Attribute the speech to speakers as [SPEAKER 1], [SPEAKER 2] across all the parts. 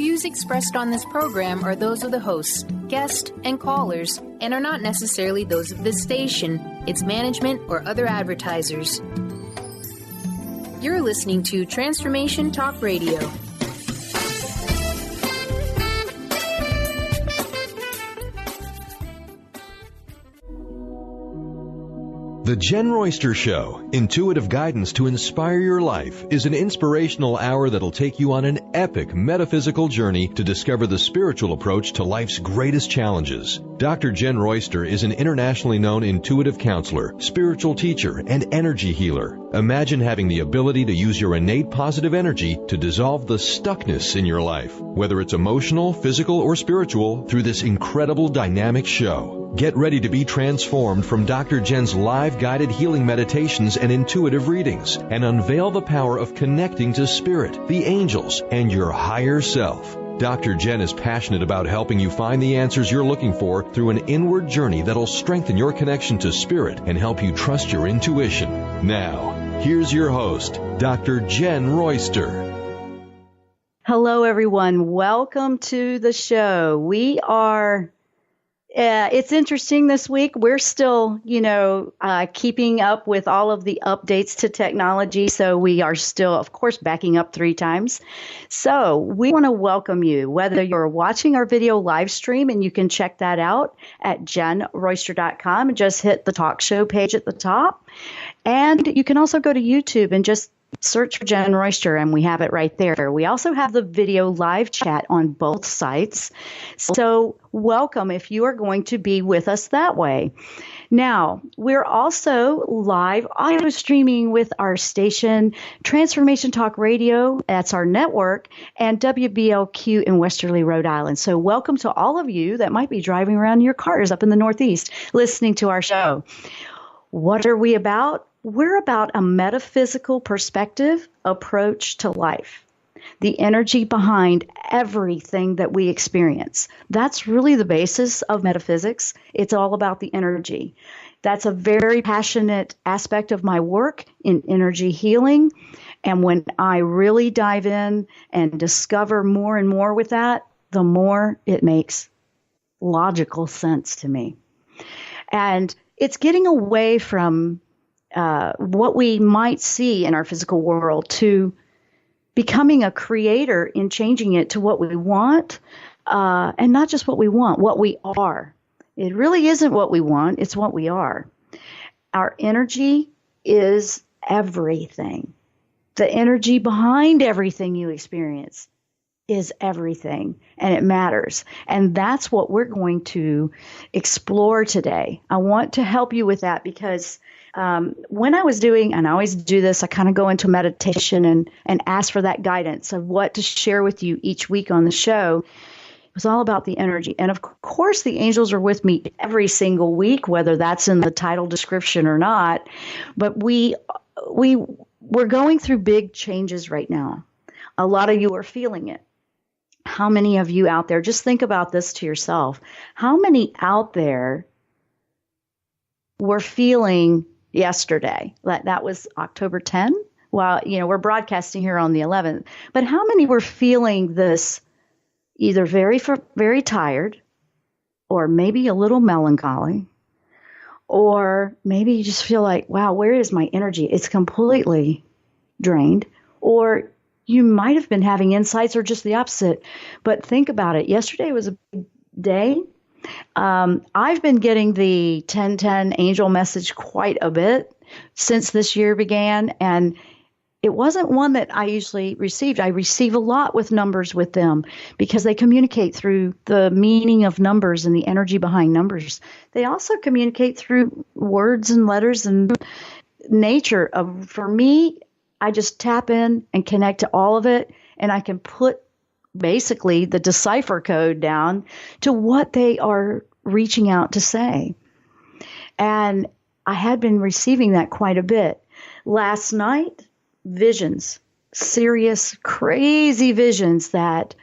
[SPEAKER 1] views expressed on this program are those of the hosts, guests, and callers, and are not necessarily those of this station, its management, or other advertisers. You're listening to Transformation Talk Radio.
[SPEAKER 2] The Jenn Royster Show, intuitive guidance to inspire your life, is an inspirational hour that'll take you on an epic metaphysical journey to discover the spiritual approach to life's greatest challenges. Dr. Jenn Royster is an internationally known intuitive counselor, spiritual teacher, and energy healer. Imagine having the ability to use your innate positive energy to dissolve the stuckness in your life, whether it's emotional, physical, or spiritual, through this incredible dynamic show. Get ready to be transformed from Dr. Jenn's live guided healing meditations and intuitive readings, and unveil the power of connecting to spirit, the angels, and your higher self. Dr. Jenn is passionate about helping you find the answers you're looking for through an inward journey that'll strengthen your connection to spirit and help you trust your intuition. Now, here's your host, Dr. Jenn Royster.
[SPEAKER 3] Hello, everyone. Welcome to the show. It's interesting this week. We're still, keeping up with all of the updates to technology. So we are still, of course, backing up 3 times. So we want to welcome you, whether you're watching our video live stream, and you can check that out at JennRoyster.com and just hit the talk show page at the top. And you can also go to YouTube and just search for Jenn Royster, and we have it right there. We also have the video live chat on both sites. So welcome if you are going to be with us that way. Now, we're also live audio streaming with our station, Transformation Talk Radio, that's our network, and WBLQ in Westerly, Rhode Island. So welcome to all of you that might be driving around in your cars up in the Northeast listening to our show. What are we about? We're about a metaphysical perspective approach to life, the energy behind everything that we experience. That's really the basis of metaphysics. It's all about the energy. That's a very passionate aspect of my work in energy healing. And when I really dive in and discover more and more with that, the more it makes logical sense to me. And it's getting away from what we might see in our physical world to becoming a creator in changing it to what we want, and not just what we want, what we are. It really isn't what we want, it's what we are. Our energy is everything. The energy behind everything you experience is everything, and it matters. And that's what we're going to explore today. I want to help you with that because when I was doing, and I always do this, I kind of go into meditation and ask for that guidance of what to share with you each week on the show. It was all about the energy. And of course, the angels are with me every single week, whether that's in the title description or not. But we're going through big changes right now. A lot of you are feeling it. How many of you out there, just think about this to yourself. How many out there were feeling yesterday? That was October 10. Well, we're broadcasting here on the 11th. But how many were feeling this either very, very tired, or maybe a little melancholy, or maybe you just feel like, wow, where is my energy? It's completely drained. Or you might have been having insights or just the opposite. But think about it. Yesterday was a big day. I've been getting the 1010 angel message quite a bit since this year began, and it wasn't one that I usually received. I receive a lot with numbers with them because they communicate through the meaning of numbers and the energy behind numbers. They also communicate through words and letters and nature. For me, I just tap in and connect to all of it, and I can put basically the decipher code down to what they are reaching out to say. And I had been receiving that quite a bit. Last night, visions, serious, crazy visions that,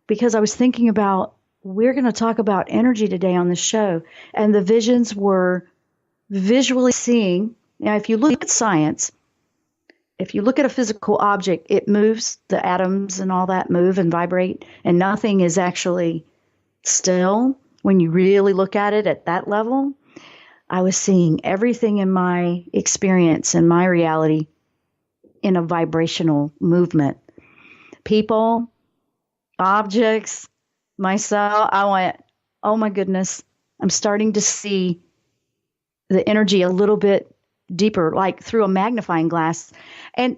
[SPEAKER 3] because I was thinking about, we're going to talk about energy today on the show. And the visions were visually seeing. Now, if you look at science, if you look at a physical object, it moves, the atoms and all that move and vibrate, and nothing is actually still when you really look at it at that level. I was seeing everything in my experience and my reality in a vibrational movement. People, objects, myself, I went, oh my goodness, I'm starting to see the energy a little bit deeper, like through a magnifying glass. And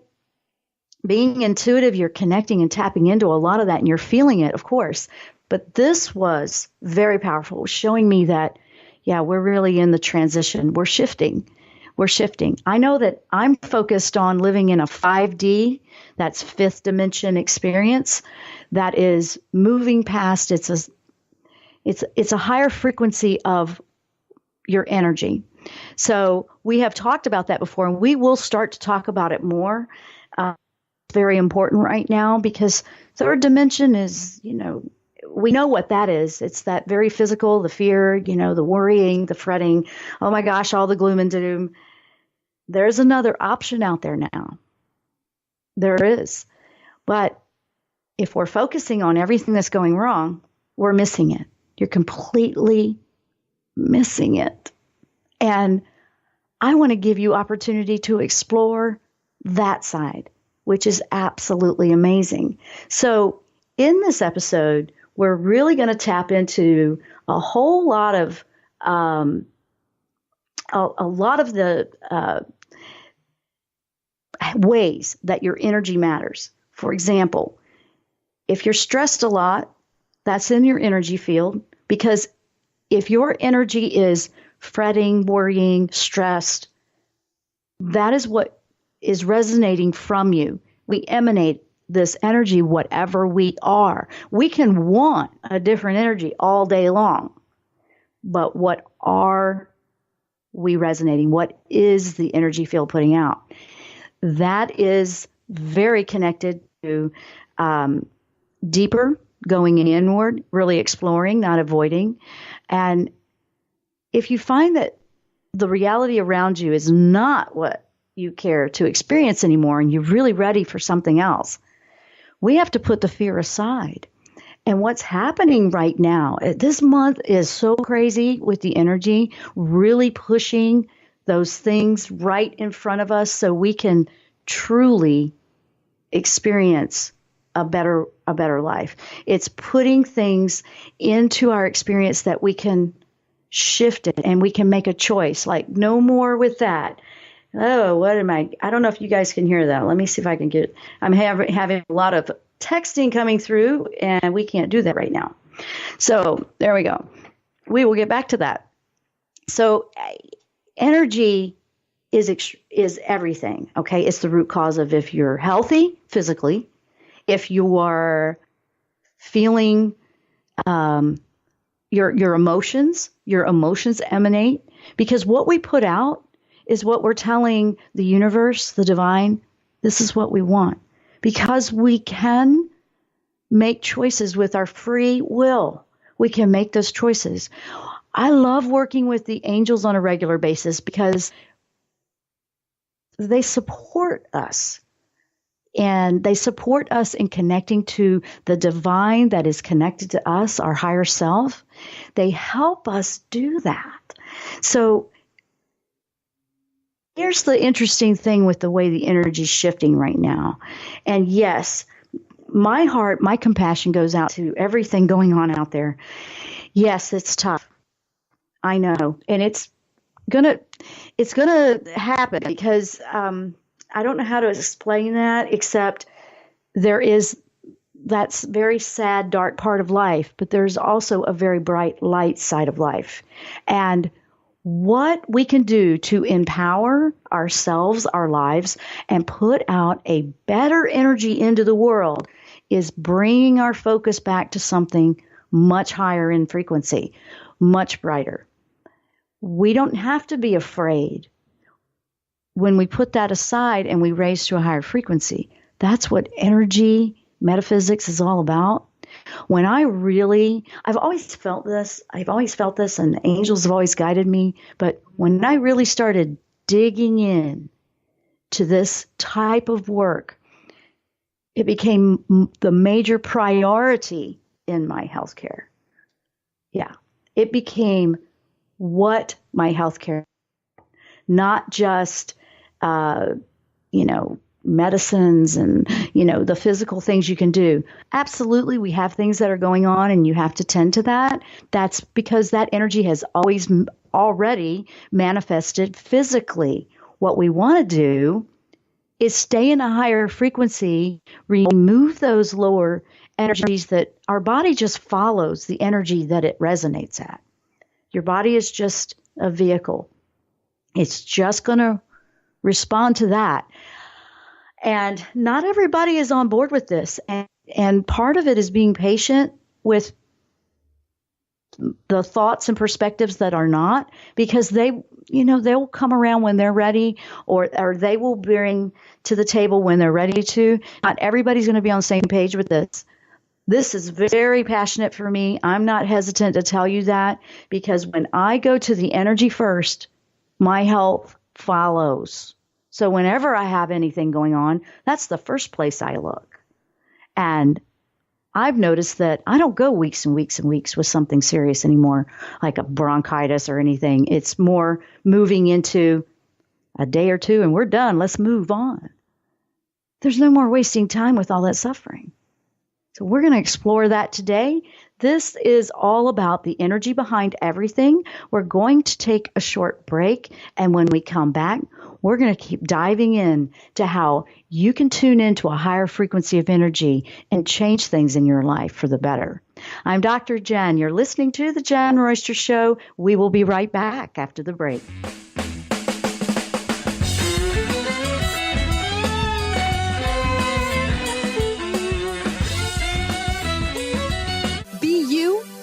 [SPEAKER 3] being intuitive, you're connecting and tapping into a lot of that, and you're feeling it, of course. But this was very powerful, showing me that, yeah, we're really in the transition. We're shifting. We're shifting. I know that I'm focused on living in a 5D, that's fifth dimension experience, that is moving past. It's a higher frequency of your energy. So we have talked about that before, and we will start to talk about it more. It's very important right now because third dimension is, we know what that is. It's that very physical, the fear, the worrying, the fretting. Oh my gosh, all the gloom and doom. There's another option out there now. There is. But if we're focusing on everything that's going wrong, we're missing it. You're completely missing it. And I want to give you opportunity to explore that side, which is absolutely amazing. So in this episode, we're really going to tap into a whole lot of the ways that your energy matters. For example, if you're stressed a lot, that's in your energy field, because if your energy is fretting, worrying, stressed, that is what is resonating from you. We emanate this energy, whatever we are. We can want a different energy all day long, but what are we resonating? What is the energy field putting out? That is very connected to deeper, going inward, really exploring, not avoiding. And if you find that the reality around you is not what you care to experience anymore, and you're really ready for something else, we have to put the fear aside. And what's happening right now, this month is so crazy with the energy, really pushing those things right in front of us so we can truly experience a better life. It's putting things into our experience that we can shift it and we can make a choice, like no more with that. Oh, I don't know if you guys can hear that. Let me see if I can get, I'm having a lot of texting coming through, and we can't do that right now. So there we go. We will get back to that. So energy is everything. Okay. It's the root cause of if you're healthy physically, if you are feeling, your emotions emanate, because what we put out is what we're telling the universe, the divine, this is what we want. Because we can make choices with our free will. We can make those choices. I love working with the angels on a regular basis because they support us. And they support us in connecting to the divine that is connected to us, our higher self. They help us do that. So here's the interesting thing with the way the energy is shifting right now. And yes, my heart, my compassion goes out to everything going on out there. Yes, it's tough. I know. And it's gonna happen because I don't know how to explain that, except there is that's very sad, dark part of life, but there's also a very bright light side of life. And what we can do to empower ourselves, our lives, and put out a better energy into the world is bringing our focus back to something much higher in frequency, much brighter. We don't have to be afraid. When we put that aside and we raise to a higher frequency, that's what energy metaphysics is all about. When I've always felt this, and angels have always guided me. But when I really started digging in to this type of work, it became the major priority in my healthcare. Yeah, it became what my healthcare, not just, medicines and, the physical things you can do. Absolutely, we have things that are going on and you have to tend to that. That's because that energy has already manifested physically. What we want to do is stay in a higher frequency, remove those lower energies that our body just follows the energy that it resonates at. Your body is just a vehicle. It's just going to respond to that. And not everybody is on board with this. And part of it is being patient with the thoughts and perspectives that are not, because they'll come around when they're ready, or they will bring to the table when they're ready to. Not everybody's going to be on the same page with this. This is very passionate for me. I'm not hesitant to tell you that, because when I go to the energy first, my health follows. So whenever I have anything going on, that's the first place I look. And I've noticed that I don't go weeks and weeks and weeks with something serious anymore, like a bronchitis or anything. It's more moving into a day or two and we're done. Let's move on. There's no more wasting time with all that suffering. So we're going to explore that today. This is all about the energy behind everything. We're going to take a short break, and when we come back, we're going to keep diving in to how you can tune into a higher frequency of energy and change things in your life for the better. I'm Dr. Jenn. You're listening to The Jenn Royster Show. We will be right back after the break.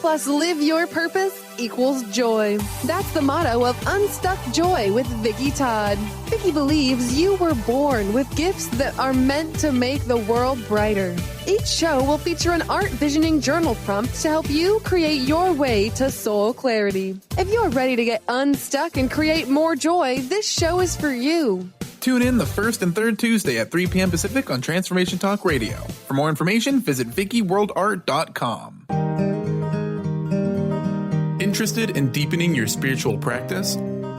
[SPEAKER 4] Plus live your purpose equals joy. That's the motto of Unstuck Joy with Vicki Todd. Vicki believes you were born with gifts that are meant to make the world brighter. Each show will feature an art visioning journal prompt to help you create your way to soul clarity. If you're ready to get unstuck and create more joy, this show is for you.
[SPEAKER 5] Tune in the first and third Tuesday at 3 p.m. Pacific on Transformation Talk Radio. For more information, visit VickiWorldArt.com. Interested in deepening your spiritual practice?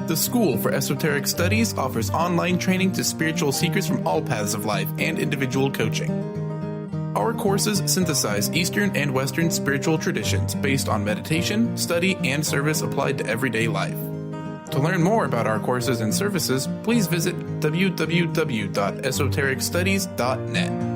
[SPEAKER 5] The School for Esoteric Studies offers online training to spiritual seekers from all paths of life and individual coaching. Our courses synthesize Eastern and Western spiritual traditions based on meditation, study, and service applied to everyday life. To learn more about our courses and services, please visit www.esotericstudies.net.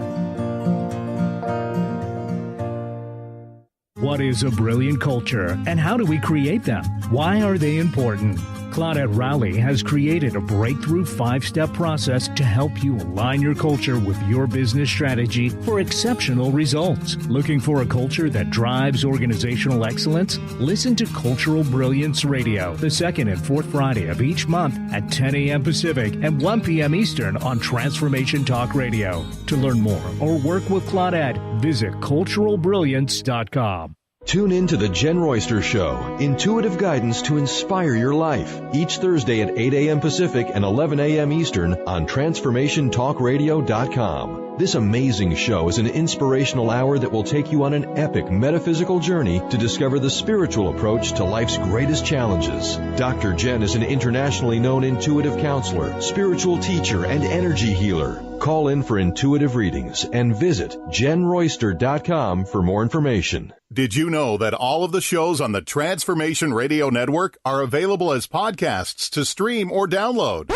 [SPEAKER 6] What is a brilliant culture, and how do we create them? Why are they important? Claudette Rowley has created a breakthrough 5-step process to help you align your culture with your business strategy for exceptional results. Looking for a culture that drives organizational excellence? Listen to Cultural Brilliance Radio, the second and fourth Friday of each month at 10 a.m. Pacific and 1 p.m. Eastern on Transformation Talk Radio. To learn more or work with Claudette, visit culturalbrilliance.com.
[SPEAKER 2] Tune in to The Jenn Royster Show, intuitive guidance to inspire your life, each Thursday at 8 a.m. Pacific and 11 a.m. Eastern on TransformationTalkRadio.com. This amazing show is an inspirational hour that will take you on an epic metaphysical journey to discover the spiritual approach to life's greatest challenges. Dr. Jenn is an internationally known intuitive counselor, spiritual teacher, and energy healer. Call in for intuitive readings and visit JennRoyster.com for more information.
[SPEAKER 7] Did you know that all of the shows on the Transformation Radio Network are available as podcasts to stream or download?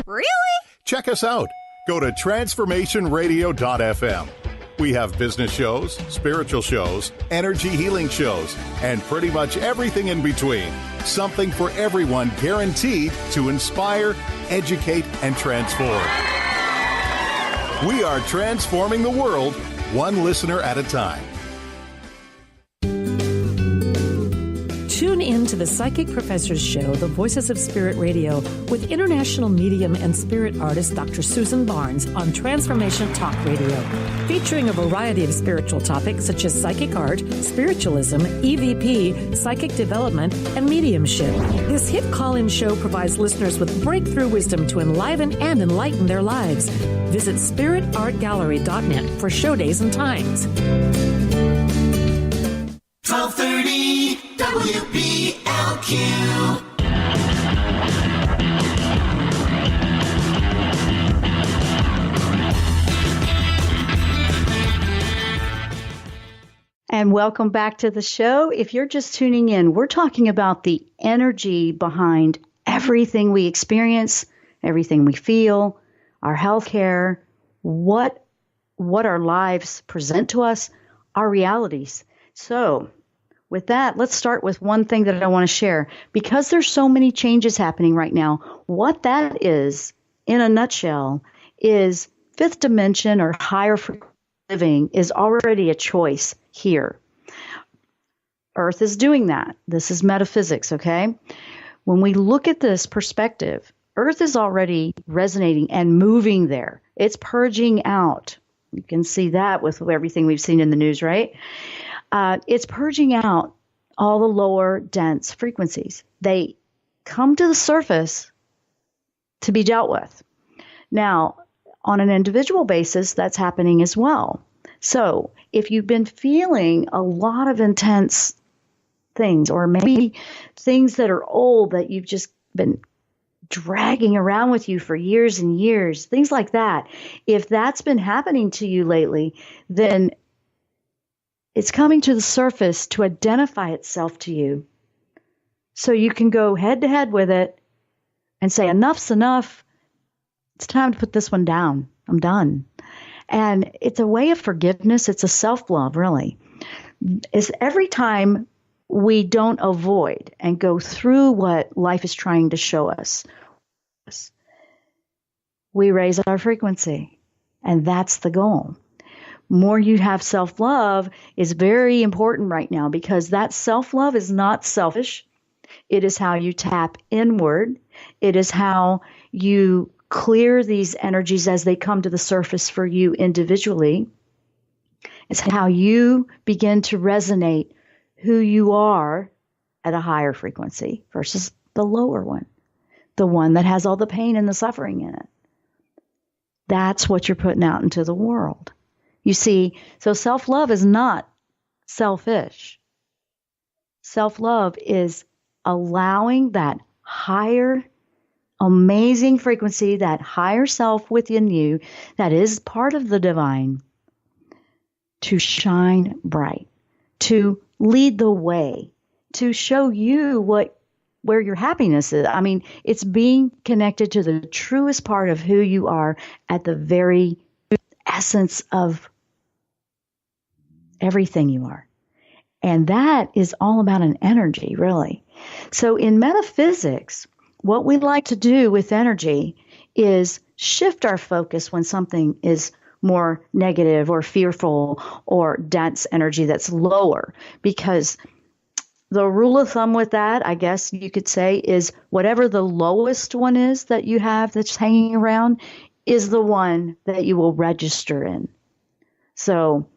[SPEAKER 8] Really?
[SPEAKER 7] Check us out. Go to transformationradio.fm. We have business shows, spiritual shows, energy healing shows, and pretty much everything in between. Something for everyone, guaranteed to inspire, educate, and transform. We are transforming the world, one listener at a time.
[SPEAKER 9] Tune
[SPEAKER 8] Tune in to the Psychic Professors Show, The Voices of Spirit Radio, with international medium and spirit artist Dr. Susan Barnes on Transformation Talk Radio, featuring a variety of spiritual topics such as psychic art, spiritualism, EVP, psychic development, and mediumship. This hit call-in show provides listeners with breakthrough wisdom to enliven and enlighten their lives. Visit spiritartgallery.net for show days and times.
[SPEAKER 9] 1230 WBLQ.
[SPEAKER 3] And welcome back to the show. If you're just tuning in, we're talking about the energy behind everything we experience, everything we feel, our health care, what our lives present to us, our realities. So with that, let's start with one thing that I want to share. Because there's so many changes happening right now, what that is, in a nutshell, is fifth dimension or higher frequency living is already a choice here. Earth is doing that. This is metaphysics, okay? When we look at this perspective, Earth is already resonating and moving there. It's purging out. You can see that with everything we've seen in the news, right? It's purging out all the lower dense frequencies. They come to the surface to be dealt with. Now, on an individual basis, that's happening as well. So if you've been feeling a lot of intense things, or maybe things that are old that you've just been dragging around with you for years and years, things like that, if that's been happening to you lately, then it's coming to the surface to identify itself to you. So you can go head to head with it and say, enough's enough. It's time to put this one down. I'm done. And it's a way of forgiveness. It's a self-love, really. It's every time we don't avoid and go through what life is trying to show us, we raise our frequency. And that's the goal. More you have self-love is very important right now, because that self-love is not selfish. It is how you tap inward. It is how you clear these energies as they come to the surface for you individually. It's how you begin to resonate who you are at a higher frequency versus the lower one, the one that has all the pain and the suffering in it. That's what you're putting out into the world. You see, so self-love is not selfish. Self-love is allowing that higher, amazing frequency, that higher self within you that is part of the divine, to shine bright, to lead the way, to show you where your happiness is. I mean, it's being connected to the truest part of who you are at the very essence of everything you are. And that is all about an energy, really. So in metaphysics, what we like to do with energy is shift our focus when something is more negative or fearful or dense energy that's lower, because the rule of thumb with that, I guess you could say, is whatever the lowest one is that you have that's hanging around is the one that you will register in. So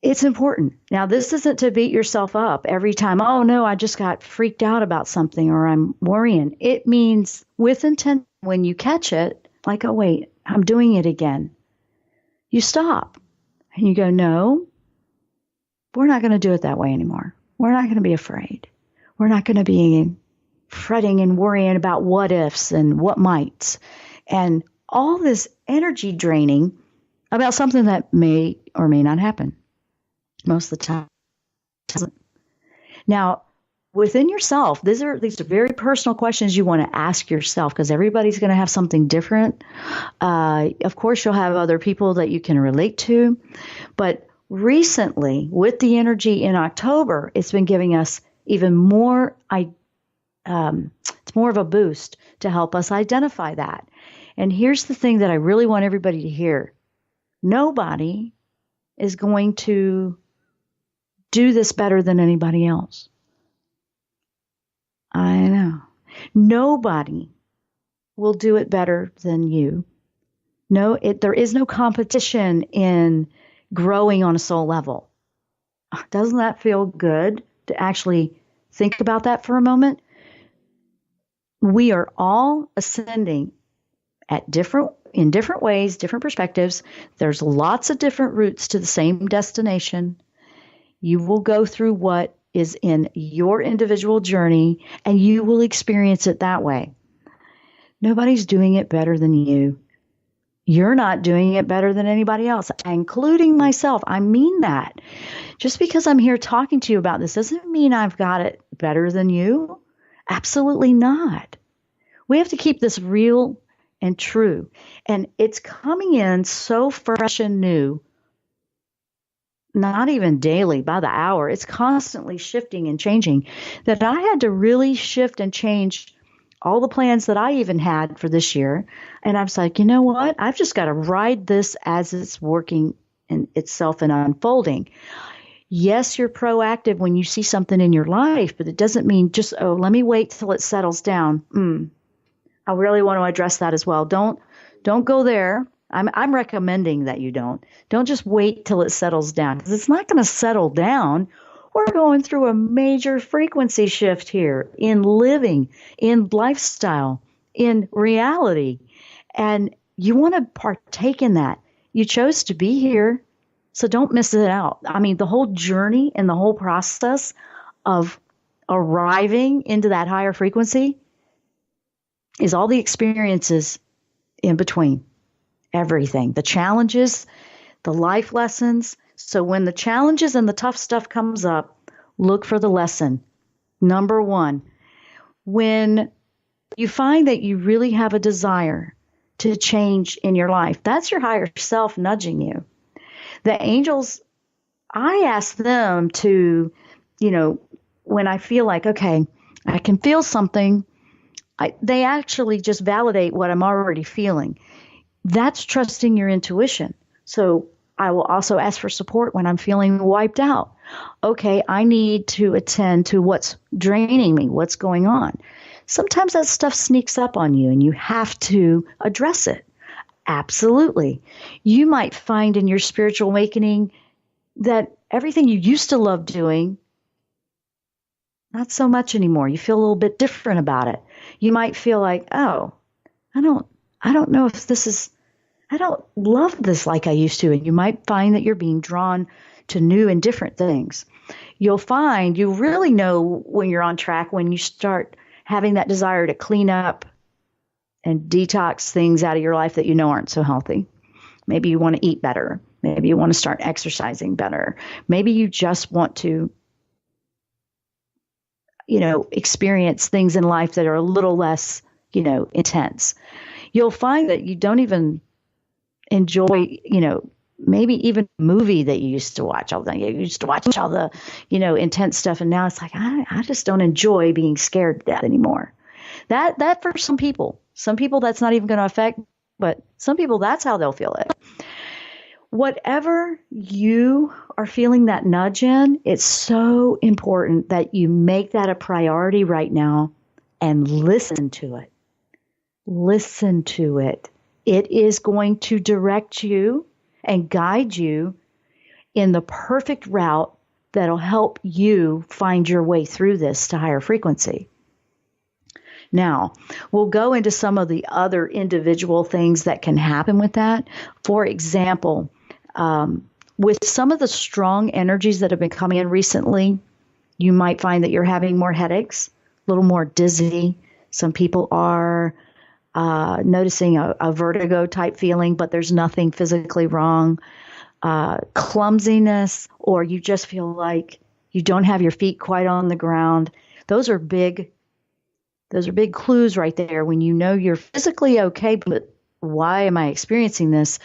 [SPEAKER 3] it's important. Now, this isn't to beat yourself up every time, oh no, I just got freaked out about something or I'm worrying. It means with intent, when you catch it, like, oh wait, I'm doing it again. You stop and you go, no, we're not going to do it that way anymore. We're not going to be afraid. We're not going to be fretting and worrying about what ifs and what mights and all this energy draining about something that may or may not happen. Most of the time it doesn't. Now, within yourself, these are very personal questions you want to ask yourself, because everybody's going to have something different. Of course, you'll have other people that you can relate to. But recently, with the energy in October, it's been giving us even more, it's more of a boost to help us identify that. And here's the thing that I really want everybody to hear. Nobody is going to do this better than anybody else. I know. Nobody will do it better than you. No, there is no competition in growing on a soul level. Doesn't that feel good to actually think about that for a moment? We are all ascending in different ways, different perspectives. There's lots of different routes to the same destination. You will go through what is in your individual journey, and you will experience it that way. Nobody's doing it better than you. You're not doing it better than anybody else, including myself. I mean that. Just because I'm here talking to you about this doesn't mean I've got it better than you. Absolutely not. We have to keep this real and true. And it's coming in so fresh and new, not even daily, by the hour. It's constantly shifting and changing, that I had to really shift and change all the plans that I even had for this year. And I was like, you know what? I've just got to ride this as it's working in itself and unfolding. Yes, you're proactive when you see something in your life, but it doesn't mean just, let me wait till it settles down. I really want to address that as well. Don't go there. I'm recommending that you don't. Don't just wait till it settles down, because it's not going to settle down. We're going through a major frequency shift here in living, in lifestyle, in reality. And you want to partake in that. You chose to be here, so don't miss it out. I mean, the whole journey and the whole process of arriving into that higher frequency is all the experiences in between. Everything. The challenges, the life lessons. So when the challenges and the tough stuff comes up, look for the lesson. Number one, when you find that you really have a desire to change in your life, that's your higher self nudging you. The angels, I ask them to, when I feel like, okay, I can feel something, they actually just validate what I'm already feeling. That's trusting your intuition. So I will also ask for support when I'm feeling wiped out. Okay, I need to attend to what's draining me, what's going on. Sometimes that stuff sneaks up on you and you have to address it. Absolutely. You might find in your spiritual awakening that everything you used to love doing, not so much anymore. You feel a little bit different about it. You might feel like, oh, I don't know if this is, I don't love this like I used to. And you might find that you're being drawn to new and different things. You'll find you really know when you're on track when you start having that desire to clean up and detox things out of your life that you know aren't so healthy. Maybe you want to eat better. Maybe you want to start exercising better. Maybe you just want to, experience things in life that are a little less, intense. You'll find that you don't even enjoy, maybe even a movie that you used to watch all the, you used to watch all the, intense stuff. And now it's like, I just don't enjoy being scared to death anymore. That for some people that's not even going to affect, but some people, that's how they'll feel it. Whatever you are feeling that nudge in, it's so important that you make that a priority right now and listen to it. Listen to it. It is going to direct you and guide you in the perfect route that'll help you find your way through this to higher frequency. Now, we'll go into some of the other individual things that can happen with that. For example, with some of the strong energies that have been coming in recently, you might find that you're having more headaches, a little more dizzy. Some people are noticing a vertigo type feeling, but there's nothing physically wrong. Clumsiness, or you just feel like you don't have your feet quite on the ground. Those are big clues right there when you know you're physically okay, but why am I experiencing this?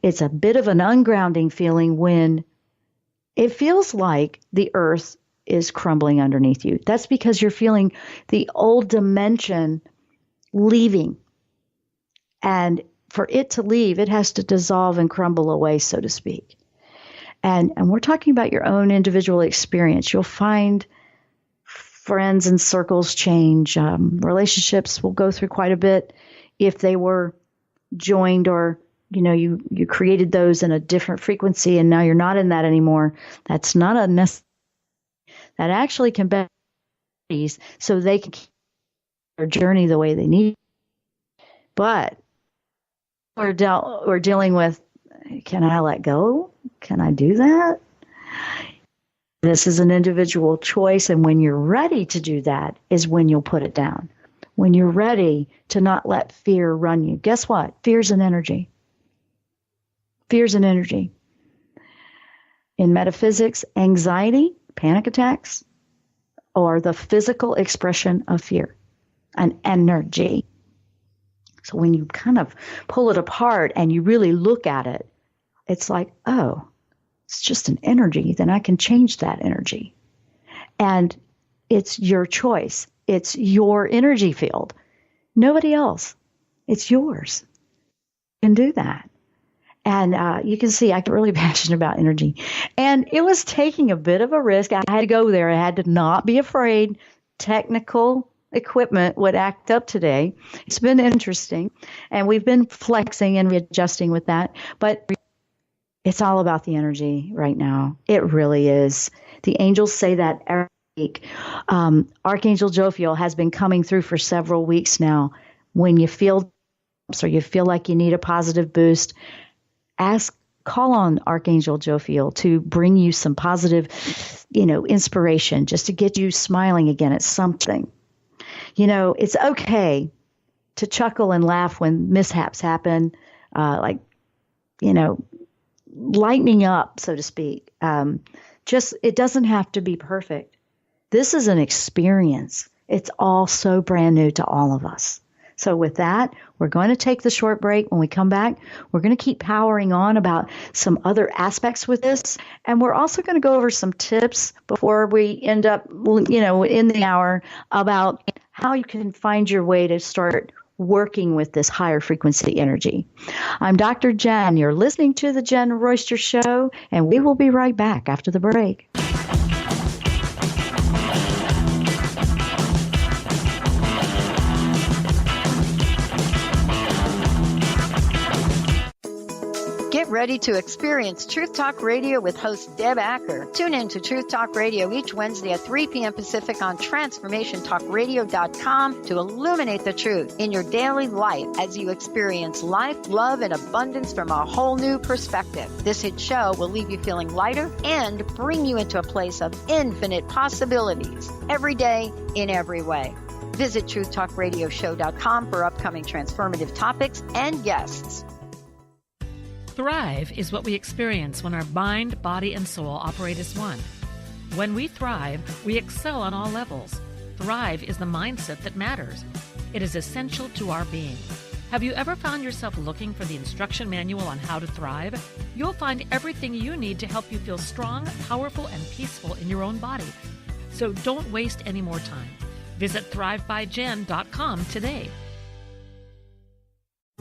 [SPEAKER 3] It's a bit of an ungrounding feeling when it feels like the earth is crumbling underneath you. That's because you're feeling the old dimension leaving. And for it to leave, it has to dissolve and crumble away, so to speak. And we're talking about your own individual experience. You'll find friends and circles change. Relationships will go through quite a bit if they were joined, or you created those in a different frequency and now you're not in that anymore. That's not a necessary. That actually can be so they can keep their journey the way they need. But we're dealing with, can I let go? Can I do that? This is an individual choice, and when you're ready to do that is when you'll put it down. When you're ready to not let fear run you. Guess what? Fear's an energy. Fear's an energy. In metaphysics, anxiety, panic attacks, are the physical expression of fear, an energy. So when you kind of pull it apart and you really look at it, it's like, oh, it's just an energy. Then I can change that energy. And it's your choice. It's your energy field. Nobody else. It's yours. You can do that. And you can see I get really passionate about energy. And it was taking a bit of a risk. I had to go there. I had to not be afraid. Technical equipment would act up today. It's been interesting. And we've been flexing and readjusting with that. But it's all about the energy right now. It really is. The angels say that every week. Archangel Jophiel has been coming through for several weeks now. When you feel or you feel like you need a positive boost, call on Archangel Jophiel to bring you some positive, inspiration, just to get you smiling again at something. It's okay to chuckle and laugh when mishaps happen, lightening up, so to speak. It doesn't have to be perfect. This is an experience. It's all so brand new to all of us. So with that, we're going to take the short break. When we come back, we're going to keep powering on about some other aspects with this. And we're also going to go over some tips before we end up, in the hour, about how you can find your way to start working with this higher frequency energy. I'm Dr. Jenn. You're listening to the Jenn Royster Show, and we will be right back after the break.
[SPEAKER 10] Get ready to experience Truth Talk Radio with host Deb Acker. Tune in to Truth Talk Radio each Wednesday at 3 p.m. Pacific on TransformationTalkRadio.com to illuminate the truth in your daily life as you experience life, love, and abundance from a whole new perspective. This hit show will leave you feeling lighter and bring you into a place of infinite possibilities every day in every way. Visit TruthTalkRadioshow.com for upcoming transformative topics and guests.
[SPEAKER 11] Thrive is what we experience when our mind, body, and soul operate as one. When we thrive, we excel on all levels. Thrive is the mindset that matters. It is essential to our being. Have you ever found yourself looking for the instruction manual on how to thrive? You'll find everything you need to help you feel strong, powerful, and peaceful in your own body. So don't waste any more time. Visit thrivebyjen.com today.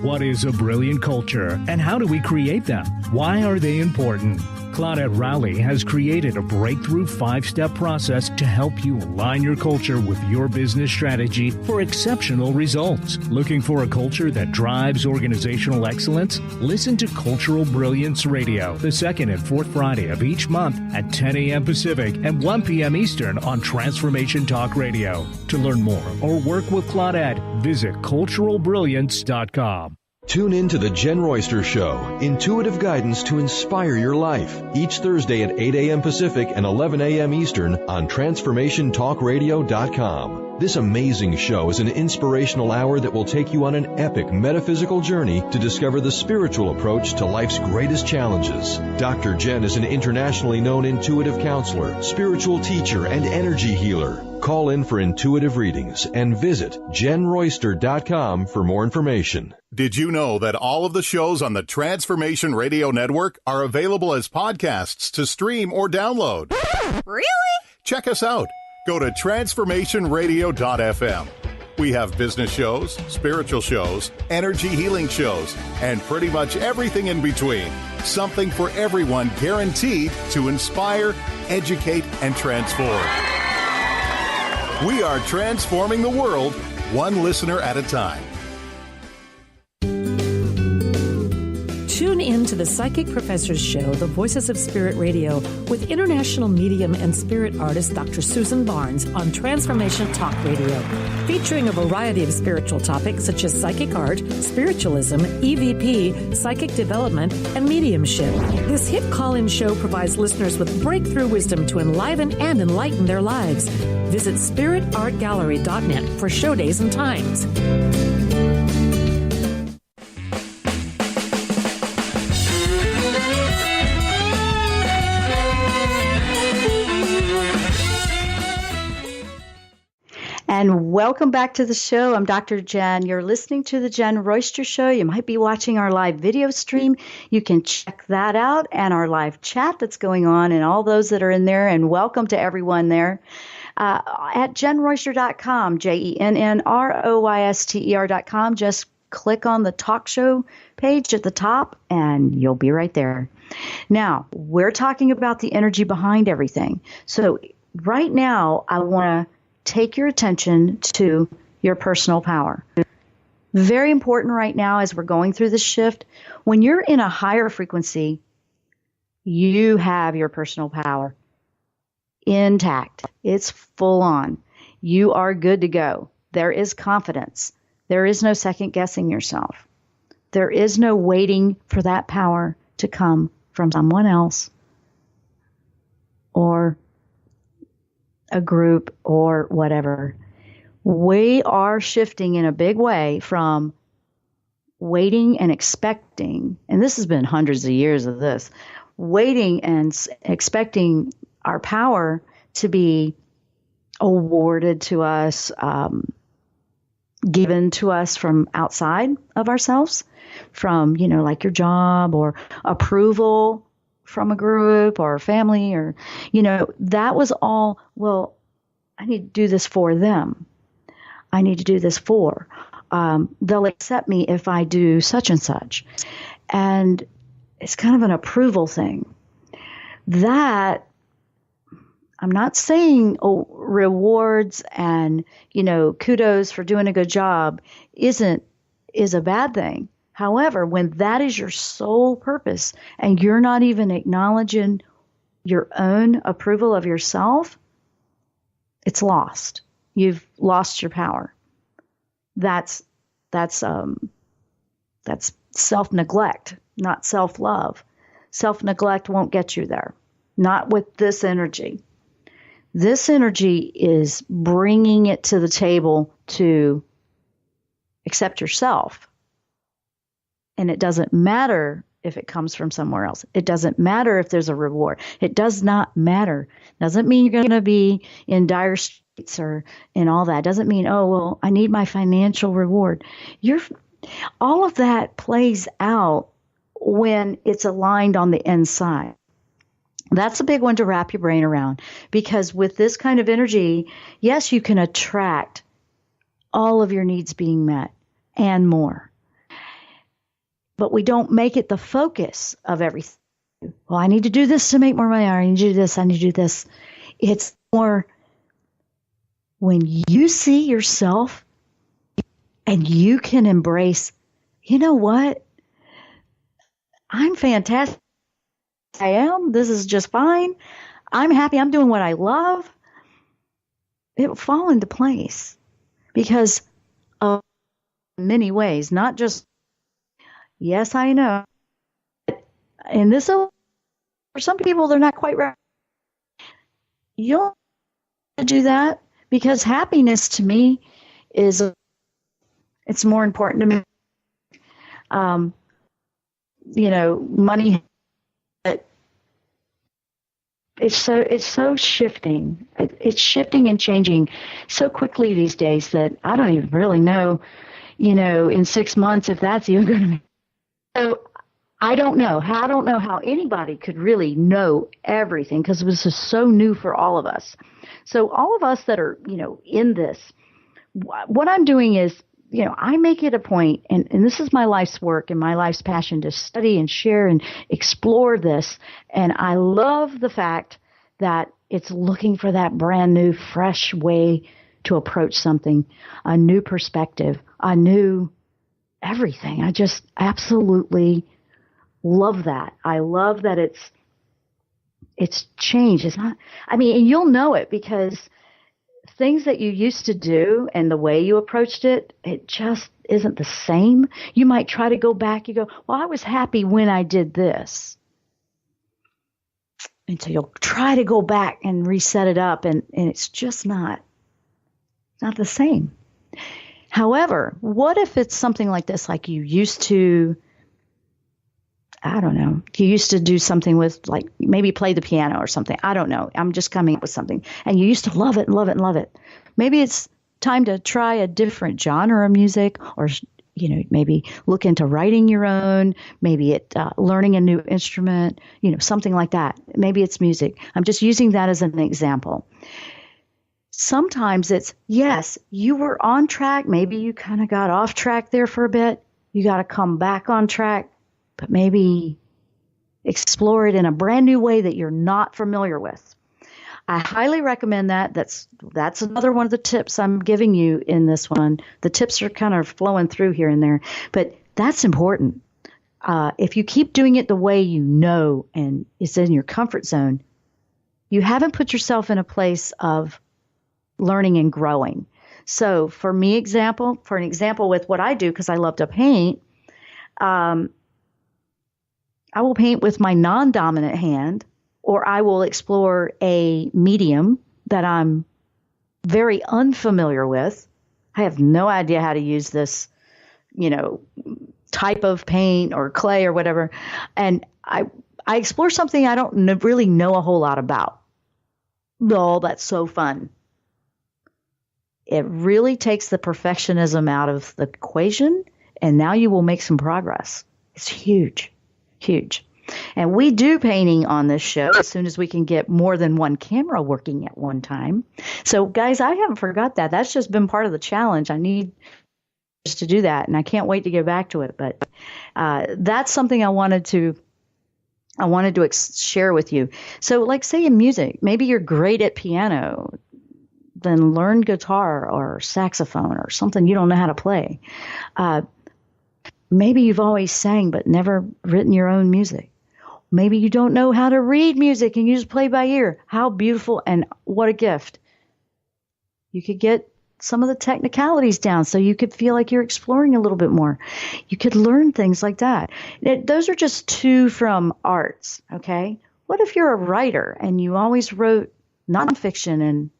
[SPEAKER 6] What is a brilliant culture, and how do we create them? Why are they important? Claudette Rowley has created a breakthrough 5-step process to help you align your culture with your business strategy for exceptional results. Looking for a culture that drives organizational excellence? Listen to Cultural Brilliance Radio, the second and fourth Friday of each month at 10 a.m. Pacific and 1 p.m. Eastern on Transformation Talk Radio. To learn more or work with Claudette, visit culturalbrilliance.com.
[SPEAKER 2] Tune in to the Jenn Royster Show, intuitive guidance to inspire your life, each Thursday at 8 a.m. Pacific and 11 a.m. Eastern on TransformationTalkRadio.com. This amazing show is an inspirational hour that will take you on an epic metaphysical journey to discover the spiritual approach to life's greatest challenges. Dr. Jenn is an internationally known intuitive counselor, spiritual teacher, and energy healer. Call in for intuitive readings and visit JennRoyster.com for more information.
[SPEAKER 7] Did you know that all of the shows on the Transformation Radio Network are available as podcasts to stream or download?
[SPEAKER 10] Really?
[SPEAKER 7] Check us out. Go to transformationradio.fm. We have business shows, spiritual shows, energy healing shows, and pretty much everything in between. Something for everyone, guaranteed to inspire, educate, and transform. We are transforming the world, one listener at a time.
[SPEAKER 8] Tune in to the Psychic Professors Show, The Voices of Spirit Radio, with international medium and spirit artist Dr. Susan Barnes on Transformation Talk Radio, featuring a variety of spiritual topics such as psychic art, spiritualism, EVP, psychic development, and mediumship. This hit call-in show provides listeners with breakthrough wisdom to enliven and enlighten their lives. Visit spiritartgallery.net for show days and times.
[SPEAKER 3] And welcome back to the show. I'm Dr. Jenn. You're listening to the Jenn Royster Show. You might be watching our live video stream. You can check that out and our live chat that's going on and all those that are in there. And welcome to everyone there. At JennRoyster.com, JennRoyster.com. Just click on the talk show page at the top and you'll be right there. Now, we're talking about the energy behind everything. So right now, I want to take your attention to your personal power. Very important right now as we're going through this shift. When you're in a higher frequency, you have your personal power intact. It's full on. You are good to go. There is confidence. There is no second guessing yourself. There is no waiting for that power to come from someone else or a group or whatever. We are shifting in a big way from waiting and expecting, and this has been hundreds of years of this, waiting and expecting our power to be awarded to us, given to us from outside of ourselves, from, like your job or approval from a group or a family or, that was all, well, I need to do this for them. I need to do this for. They'll accept me if I do such and such. And it's kind of an approval thing. That, I'm not saying rewards and, kudos for doing a good job is a bad thing. However, when that is your sole purpose and you're not even acknowledging your own approval of yourself, it's lost. You've lost your power. That's self-neglect, not self-love. Self-neglect won't get you there. Not with this energy. This energy is bringing it to the table to accept yourself. And it doesn't matter if it comes from somewhere else. It doesn't matter if there's a reward. It does not matter. Doesn't mean you're going to be in dire straits or in all that. Doesn't mean, oh, well, I need my financial reward. All of that plays out when it's aligned on the inside. That's a big one to wrap your brain around, because with this kind of energy, yes, you can attract all of your needs being met and more. But we don't make it the focus of everything. Well, I need to do this to make more money. I need to do this. I need to do this. It's more when you see yourself and you can embrace, you know what? I'm fantastic. I am. This is just fine. I'm happy. I'm doing what I love. It will fall into place because of many ways, not just, yes, I know. And this, for some people, they're not quite right. You don't have to do that because happiness to me is, it's more important to me. Money. It's so shifting. It's shifting and changing so quickly these days that I don't even really know, in 6 months if that's even going to be. So I don't know. I don't know how anybody could really know everything because this is so new for all of us. So all of us that are, in this, what I'm doing is, I make it a point, and this is my life's work and my life's passion, to study and share and explore this. And I love the fact that it's looking for that brand new, fresh way to approach something, a new perspective, a new everything. I just absolutely love that. I love that it's changed. It's not, and you'll know it because things that you used to do and the way you approached it, it just isn't the same. You might try to go back. You go, well, I was happy when I did this. And so you'll try to go back and reset it up, and it's just not the same. However, what if it's something like this, like you used to, I don't know, you used to do something with, like, maybe play the piano or something. I don't know. I'm just coming up with something. And you used to love it and love it and love it. Maybe it's time to try a different genre of music, or, maybe look into writing your own, maybe learning a new instrument, something like that. Maybe it's music. I'm just using that as an example. Sometimes it's, yes, you were on track. Maybe you kind of got off track there for a bit. You got to come back on track, but maybe explore it in a brand new way that you're not familiar with. I highly recommend that. That's another one of the tips I'm giving you in this one. The tips are kind of flowing through here and there, but that's important. If you keep doing it the way you know and it's in your comfort zone, you haven't put yourself in a place of learning and growing. So for an example with what I do, because I love to paint, I will paint with my non-dominant hand, or I will explore a medium that I'm very unfamiliar with. I have no idea how to use this, type of paint or clay or whatever. And I explore something I don't really know a whole lot about. Oh, that's so fun. It really takes the perfectionism out of the equation, and now you will make some progress. It's huge, huge. And we do painting on this show as soon as we can get more than one camera working at one time. So, guys, I haven't forgot that. That's just been part of the challenge. I need to do that, and I can't wait to get back to it. But that's something I wanted to share with you. So, like, say in music, maybe you're great at piano, then learn guitar or saxophone or something you don't know how to play. Maybe you've always sang but never written your own music. Maybe you don't know how to read music and you just play by ear. How beautiful, and what a gift. You could get some of the technicalities down so you could feel like you're exploring a little bit more. You could learn things like that. Those are just two from arts, okay? What if you're a writer and you always wrote nonfiction, and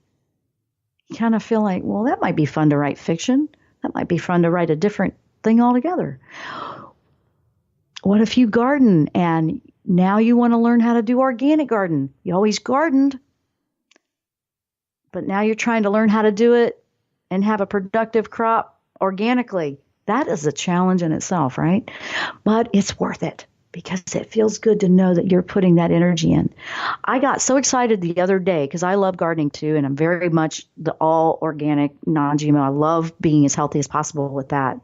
[SPEAKER 3] you kind of feel like, well, that might be fun to write fiction. That might be fun to write a different thing altogether. What if you garden and now you want to learn how to do organic garden? You always gardened, but now you're trying to learn how to do it and have a productive crop organically. That is a challenge in itself, right? But it's worth it because it feels good to know that you're putting that energy in. I got so excited the other day because I love gardening too, and I'm very much the all organic, non-GMO. I love being as healthy as possible with that.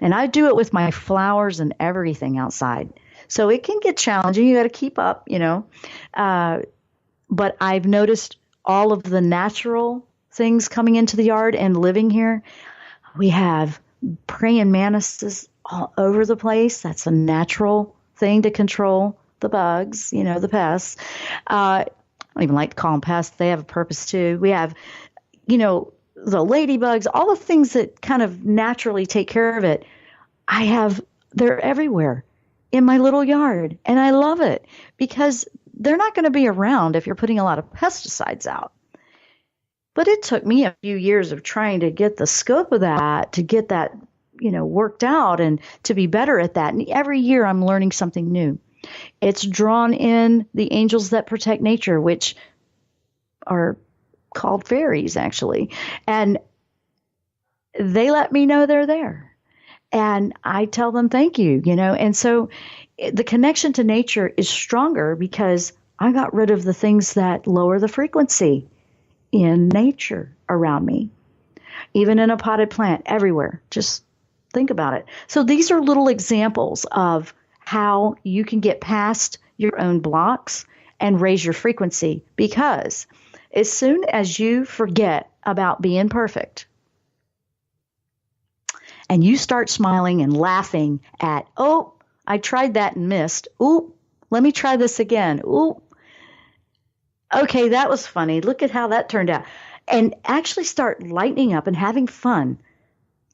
[SPEAKER 3] And I do it with my flowers and everything outside. So it can get challenging. You got to keep up, but I've noticed all of the natural things coming into the yard and living here. We have praying mantises all over the place. That's a natural thing to control the bugs, the pests. I don't even like to call them pests. They have a purpose too. We have, the ladybugs, all the things that kind of naturally take care of it. They're everywhere in my little yard. And I love it because they're not going to be around if you're putting a lot of pesticides out. But it took me a few years of trying to get the scope of that, to get that, worked out and to be better at that. And every year I'm learning something new. It's drawn in the angels that protect nature, which are called fairies, actually. And they let me know they're there. And I tell them thank you, And so the connection to nature is stronger because I got rid of the things that lower the frequency in nature around me. even in a potted plant, everywhere. Just think about it. So these are little examples of how you can get past your own blocks and raise your frequency, because as soon as you forget about being perfect and you start smiling and laughing at, oh, I tried that and missed. Ooh, let me try this again. Ooh, okay, that was funny. Look at how that turned out. And actually start lightening up and having fun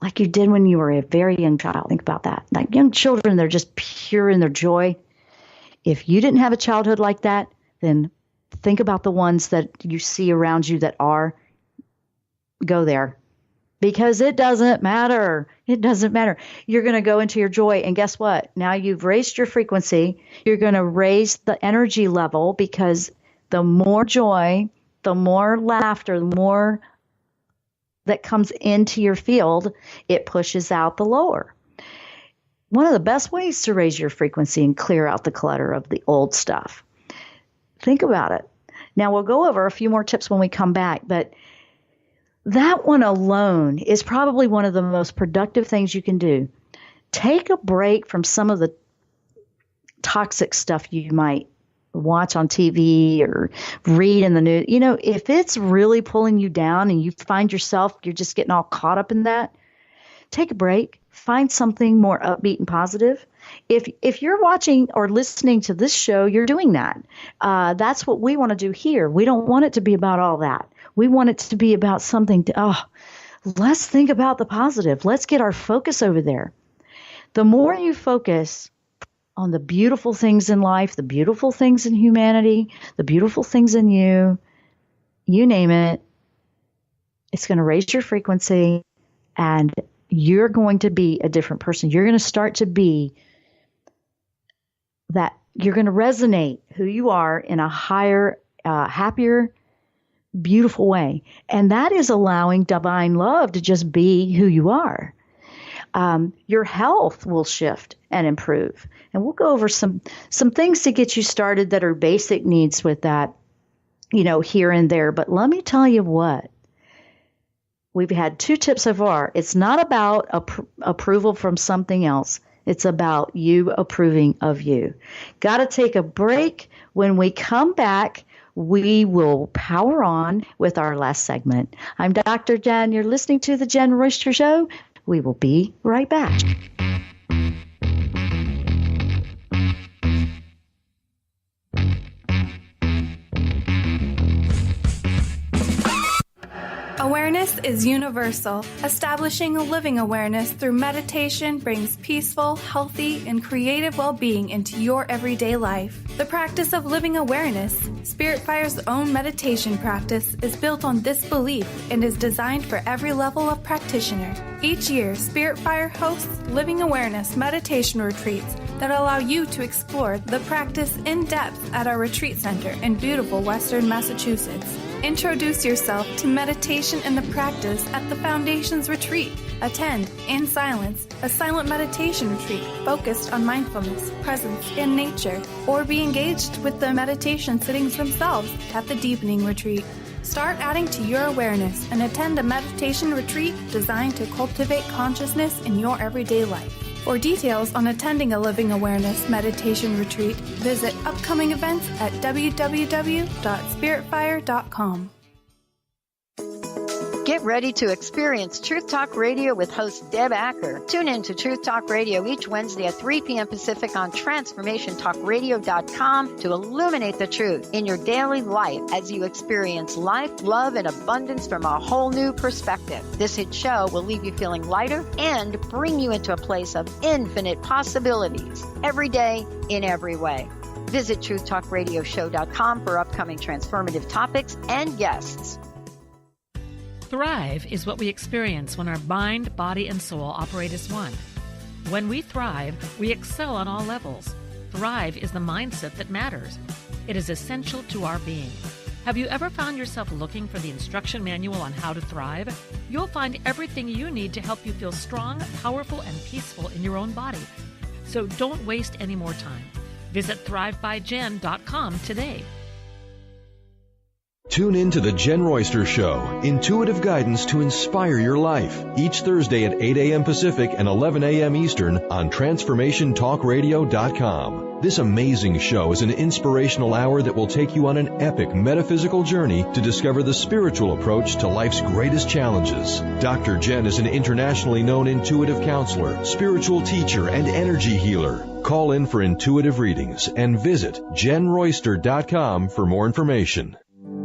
[SPEAKER 3] like you did when you were a very young child. Think about that. Like young children, they're just pure in their joy. If you didn't have a childhood like that, then think about the ones that you see around you that are. Go there. Because it doesn't matter. It doesn't matter. You're going to go into your joy. And guess what? Now you've raised your frequency. You're going to raise the energy level, because the more joy, the more laughter, the more that comes into your field, it pushes out the lower. One of the best ways to raise your frequency and clear out the clutter of the old stuff. Think about it. Now, we'll go over a few more tips when we come back, but that one alone is probably one of the most productive things you can do. Take a break from some of the toxic stuff you might watch on TV or read in the news. You know, if it's really pulling you down and you find yourself, you're just getting all caught up in that, take a break. Find something more upbeat and positive. If you're watching or listening to this show, you're doing that. That's what we want to do here. We don't want it to be about all that. We want it to be about something. Let's think about the positive. Let's get our focus over there. The more you focus on the beautiful things in life, the beautiful things in humanity, the beautiful things in you name it, it's going to raise your frequency, and you're going to be a different person. You're going to start to be that. You're going to resonate who you are in a higher, happier, beautiful way. And that is allowing divine love to just be who you are. Your health will shift and improve. And we'll go over some things to get you started that are basic needs with that, here and there. But let me tell you what. We've had 2 tips so far. It's not about approval from something else. It's about you approving of you. Got to take a break. When we come back, we will power on with our last segment. I'm Dr. Jenn. You're listening to The Jenn Royster Show. We will be right back.
[SPEAKER 12] Awareness is universal. Establishing a living awareness through meditation brings peaceful, healthy, and creative well-being into your everyday life. The practice of living awareness, Spirit Fire's own meditation practice, is built on this belief and is designed for every level of practitioner. Each year, Spirit Fire hosts living awareness meditation retreats that allow you to explore the practice in depth at our retreat center in beautiful Western Massachusetts. Introduce yourself to meditation and the practice at the Foundation's retreat. Attend, in silence, a silent meditation retreat focused on mindfulness, presence, and nature, or be engaged with the meditation sittings themselves at the Deepening Retreat. Start adding to your awareness and attend a meditation retreat designed to cultivate consciousness in your everyday life. For details on attending a Living Awareness meditation retreat, visit upcoming events at www.spiritfire.com.
[SPEAKER 10] Get ready to experience Truth Talk Radio with host Deb Acker. Tune in to Truth Talk Radio each Wednesday at 3 p.m. Pacific on TransformationTalkRadio.com to illuminate the truth in your daily life as you experience life, love, and abundance from a whole new perspective. This hit show will leave you feeling lighter and bring you into a place of infinite possibilities every day in every way. Visit TruthTalkRadioshow.com for upcoming transformative topics and guests.
[SPEAKER 11] Thrive is what we experience when our mind, body, and soul operate as one. When we thrive, we excel on all levels. Thrive is the mindset that matters. It is essential to our being. Have you ever found yourself looking for the instruction manual on how to thrive? You'll find everything you need to help you feel strong, powerful, and peaceful in your own body. So don't waste any more time. Visit thrivebyjen.com today.
[SPEAKER 2] Tune in to the Jenn Royster Show, intuitive guidance to inspire your life, each Thursday at 8 a.m. Pacific and 11 a.m. Eastern on TransformationTalkRadio.com. This amazing show is an inspirational hour that will take you on an epic metaphysical journey to discover the spiritual approach to life's greatest challenges. Dr. Jenn is an internationally known intuitive counselor, spiritual teacher, and energy healer. Call in for intuitive readings and visit JennRoyster.com for more information.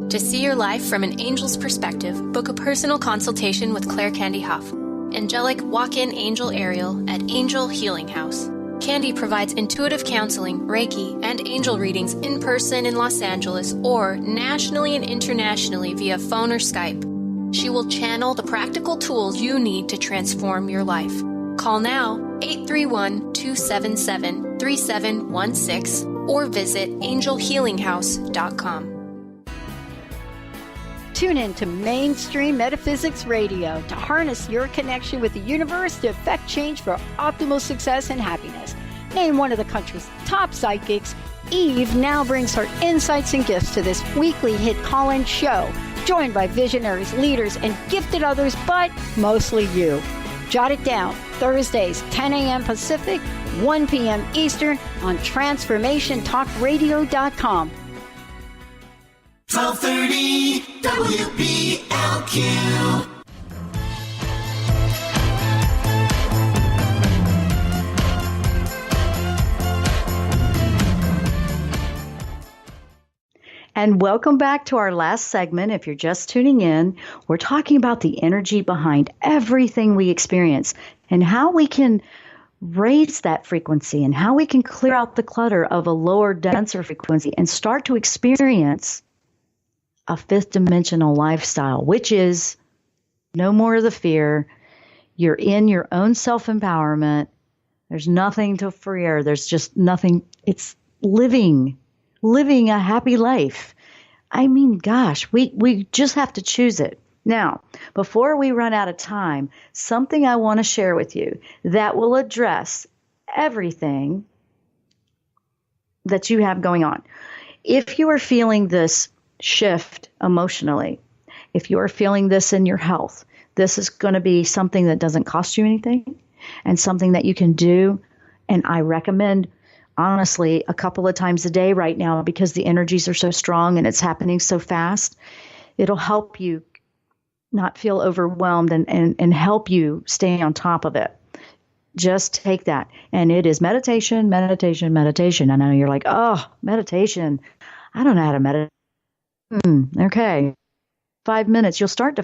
[SPEAKER 13] To see your life from an angel's perspective, book a personal consultation with Claire Candy Huff, angelic walk-in angel Ariel at Angel Healing House. Candy provides intuitive counseling, Reiki, and angel readings in person in Los Angeles or nationally and internationally via phone or Skype. She will channel the practical tools you need to transform your life. Call now 831-277-3716 or visit angelhealinghouse.com.
[SPEAKER 10] Tune in to Mainstream Metaphysics Radio to harness your connection with the universe to effect change for optimal success and happiness. Named one of the country's top psychics, Eve now brings her insights and gifts to this weekly hit call-in show, joined by visionaries, leaders, and gifted others, but mostly you. Jot it down, Thursdays, 10 a.m. Pacific, 1 p.m. Eastern on TransformationTalkRadio.com.
[SPEAKER 9] 1230 WBLQ.
[SPEAKER 3] And welcome back to our last segment. If you're just tuning in, we're talking about the energy behind everything we experience and how we can raise that frequency and how we can clear out the clutter of a lower, denser frequency and start to experience a fifth dimensional lifestyle, which is no more of the fear. You're in your own self-empowerment. There's nothing to fear. There's just nothing. It's living a happy life. I mean, gosh, we just have to choose it. Now, before we run out of time, something I want to share with you that will address everything that you have going on. If you are feeling this shift emotionally, if you are feeling this in your health, this is going to be something that doesn't cost you anything and something that you can do. And I recommend, honestly, a couple of times a day right now because the energies are so strong and it's happening so fast. It'll help you not feel overwhelmed and help you stay on top of it. Just take that. And it is meditation, meditation, meditation. I know you're like, oh, meditation. I don't know how to meditate. Okay. 5 minutes. You'll start to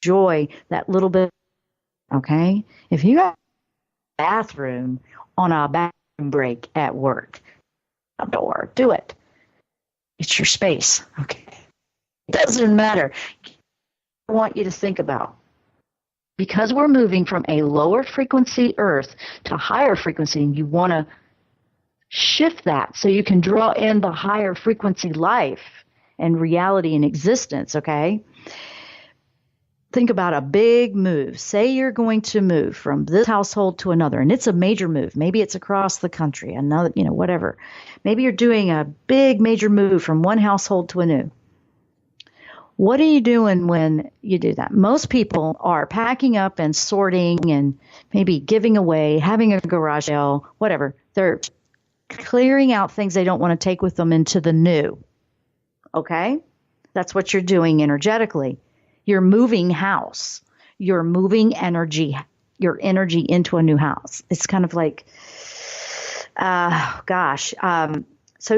[SPEAKER 3] enjoy that little bit. Okay. If you got a bathroom on a bathroom break at work, outdoor, do it. It's your space. Okay. It doesn't matter. I want you to think about, because we're moving from a lower frequency earth to higher frequency, and you want to shift that so you can draw in the higher frequency life and reality and existence, okay? Think about a big move. Say you're going to move from this household to another, and it's a major move. Maybe it's across the country, another, whatever. Maybe you're doing a big major move from one household to a new. What are you doing when you do that? Most people are packing up and sorting and maybe giving away, having a garage sale, whatever. They're clearing out things they don't want to take with them into the new. Okay? That's what you're doing energetically. You're moving house. You're moving energy, your energy into a new house. It's kind of like, so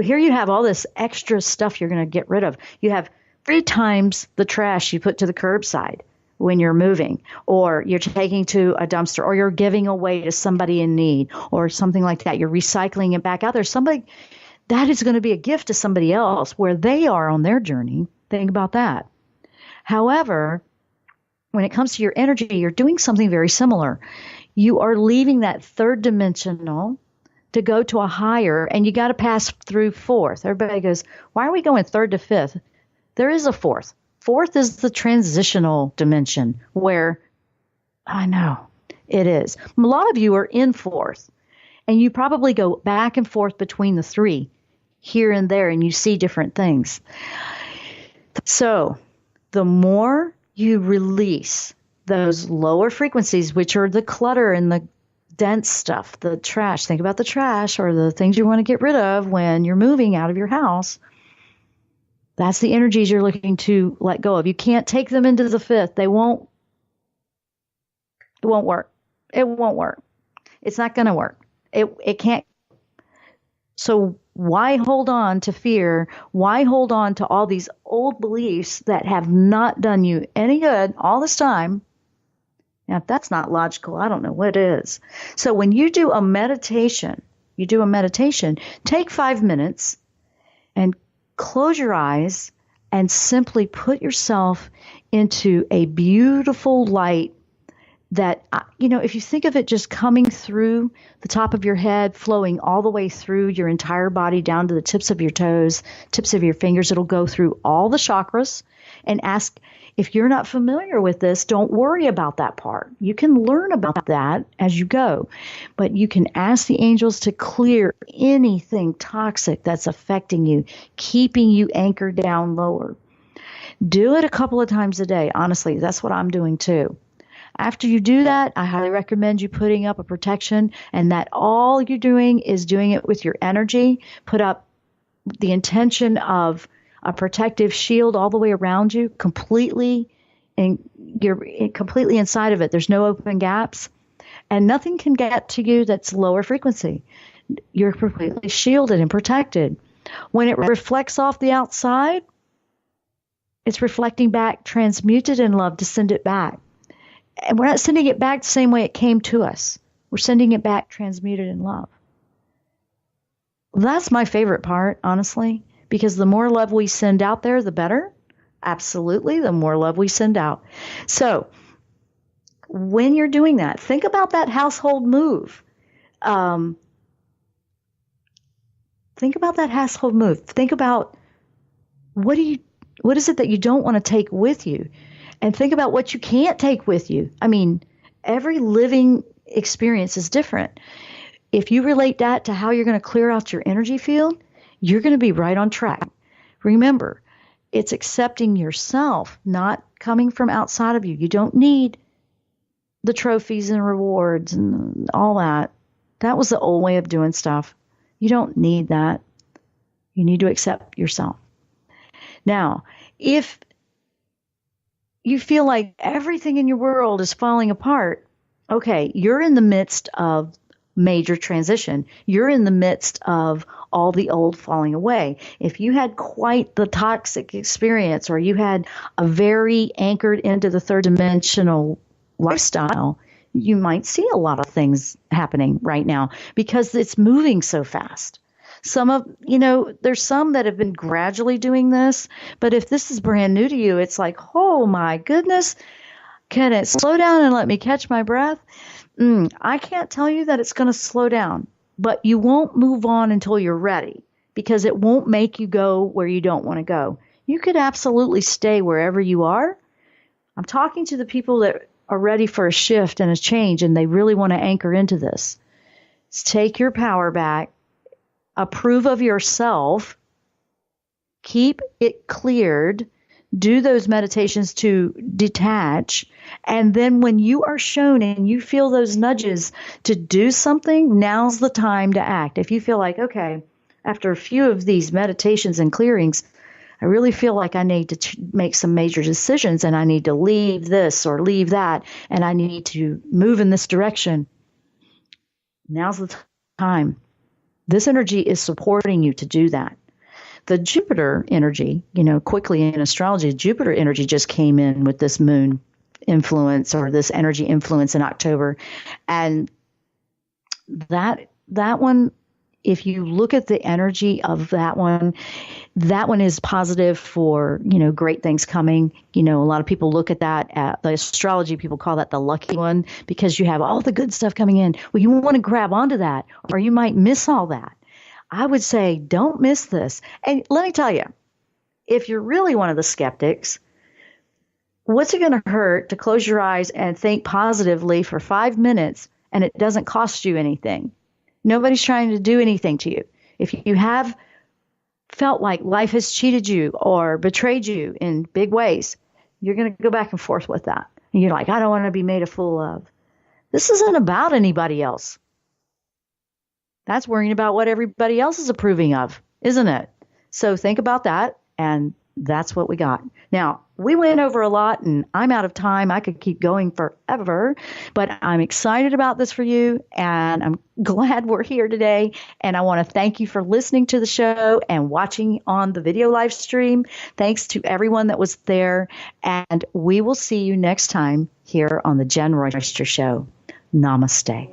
[SPEAKER 3] here you have all this extra stuff you're going to get rid of. You have 3 times the trash you put to the curbside when you're moving, or you're taking to a dumpster, or you're giving away to somebody in need, or something like that. You're recycling it back out there. Somebody that is going to be a gift to somebody else where they are on their journey. Think about that. However, when it comes to your energy, you're doing something very similar. You are leaving that third dimensional to go to a higher, and you got to pass through fourth. Everybody goes, why are we going third to fifth? There is a fourth. Fourth is the transitional dimension where, I know, it is. A lot of you are in fourth, and you probably go back and forth between the 3 here and there, and you see different things. So the more you release those lower frequencies, which are the clutter and the dense stuff, the trash. Think about the trash or the things you want to get rid of when you're moving out of your house. That's the energies you're looking to let go of. You can't take them into the fifth. It won't work. It won't work. It's not going to work. It can't. So why hold on to fear? Why hold on to all these old beliefs that have not done you any good all this time? Now, if that's not logical, I don't know what is. So when you do a meditation, take 5 minutes and close your eyes and simply put yourself into a beautiful light that, if you think of it just coming through the top of your head, flowing all the way through your entire body down to the tips of your toes, tips of your fingers, it'll go through all the chakras. And ask, if you're not familiar with this, don't worry about that part. You can learn about that as you go. But you can ask the angels to clear anything toxic that's affecting you, keeping you anchored down lower. Do it a couple of times a day. Honestly, that's what I'm doing too. After you do that, I highly recommend you putting up a protection, and that all you're doing is doing it with your energy. Put up the intention of a protective shield all the way around you, completely, and you're completely inside of it. There's no open gaps, and nothing can get to you that's lower frequency. You're completely shielded and protected. When it reflects off the outside, it's reflecting back, transmuted in love to send it back. And we're not sending it back the same way it came to us. We're sending it back transmuted in love. That's my favorite part, honestly, because the more love we send out there, the better. Absolutely, the more love we send out. So when you're doing that, think about that household move. Think about that household move. Think about what is it that you don't want to take with you? And think about what you can't take with you. I mean, every living experience is different. If you relate that to how you're going to clear out your energy field, you're going to be right on track. Remember, it's accepting yourself, not coming from outside of you. You don't need the trophies and rewards and all that. That was the old way of doing stuff. You don't need that. You need to accept yourself. Now, if you feel like everything in your world is falling apart, okay, you're in the midst of major transition. You're in the midst of all the old falling away. If you had quite the toxic experience, or you had a very anchored into the third dimensional lifestyle, you might see a lot of things happening right now because it's moving so fast. There's some that have been gradually doing this, but if this is brand new to you, it's like, oh my goodness, can it slow down and let me catch my breath? I can't tell you that it's going to slow down, but you won't move on until you're ready, because it won't make you go where you don't want to go. You could absolutely stay wherever you are. I'm talking to the people that are ready for a shift and a change, and they really want to anchor into this. Take your power back. Approve of yourself, keep it cleared, do those meditations to detach, and then when you are shown and you feel those nudges to do something, now's the time to act. If you feel like, okay, after a few of these meditations and clearings, I really feel like I need to make some major decisions, and I need to leave this or leave that, and I need to move in this direction, now's the time. This energy is supporting you to do that. The Jupiter energy, quickly in astrology, Jupiter energy just came in with this moon influence, or this energy influence in October. And that one, if you look at the energy of that one is positive for, great things coming. A lot of people look at that, the astrology people call that the lucky one, because you have all the good stuff coming in. Well, you want to grab onto that, or you might miss all that. I would say don't miss this. And let me tell you, if you're really one of the skeptics, what's it going to hurt to close your eyes and think positively for 5 minutes, and it doesn't cost you anything? Nobody's trying to do anything to you. If you have felt like life has cheated you or betrayed you in big ways, you're going to go back and forth with that. And you're like, I don't want to be made a fool of. This isn't about anybody else. That's worrying about what everybody else is approving of, isn't it? So think about that, and that's what we got. Now, we went over a lot, and I'm out of time. I could keep going forever, but I'm excited about this for you, and I'm glad we're here today. And I want to thank you for listening to the show and watching on the video live stream. Thanks to everyone that was there, and we will see you next time here on the Jenn Royster Show. Namaste.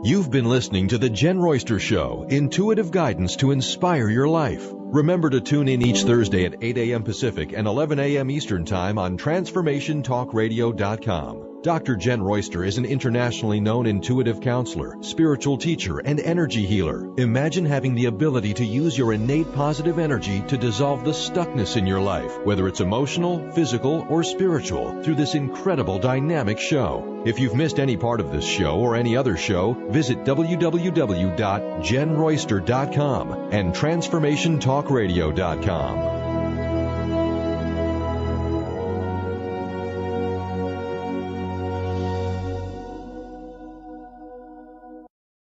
[SPEAKER 2] You've been listening to The Jenn Royster Show, intuitive guidance to inspire your life. Remember to tune in each Thursday at 8 a.m. Pacific and 11 a.m. Eastern Time on TransformationTalkRadio.com. Dr. Jenn Royster is an internationally known intuitive counselor, spiritual teacher, and energy healer. Imagine having the ability to use your innate positive energy to dissolve the stuckness in your life, whether it's emotional, physical, or spiritual, through this incredible dynamic show. If you've missed any part of this show or any other show, visit www.jenroyster.com and TransformationTalkRadio.com.